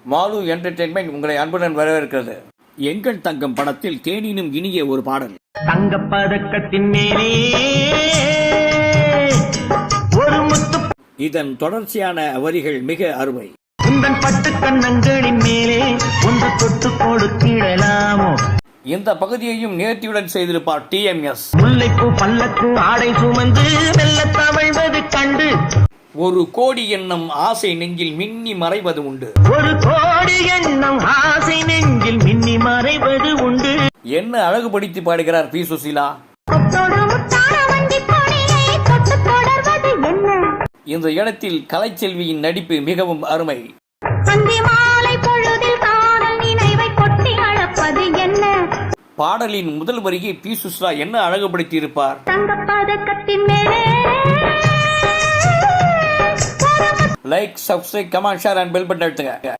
Mall entertainment உங்களை அன்புடன் வரவேற்கிறது. எங்கள் தங்கம் படத்தில் தேனினும் இனிய ஒரு பாடல். தங்கப் பதக்கத்தின் மேலே ஒரு முத்து, இதன் தொடர்ச்சியான வரிகள் மிக அருமை. உந்தன் பட்டு கண்ணங்களின் மேலே ஒன்று தொட்டு கொடுத்திடலாமோ. இந்த பகுதியையும் நேர்த்தியுடன் செய்திருப்பார் TMS. முல்லைப்பூ பல்லக்கு ஆடை சுமந்து மெல்ல தவழ்வது கண்டு ஒரு கோடி எண்ணம் ஆசை நெஞ்சில் மின்னி மறைவது உண்டு. ஒரு கோடி எண்ணம் ஆசை நெஞ்சில் மின்னி மறைவது உண்டு. என்ன அழகுபடுத்தி பாடுகிறார் பி. சுசீலா. இந்த இடத்தில் கலைச்செல்வியின் நடிப்பு மிகவும் அருமை. பாடலின் முதல் வரியை பி. சுசீலா என்ன அழகுபடுத்தி இருப்பார். Like, subscribe, comment, share and bell button அழுத்துங்க.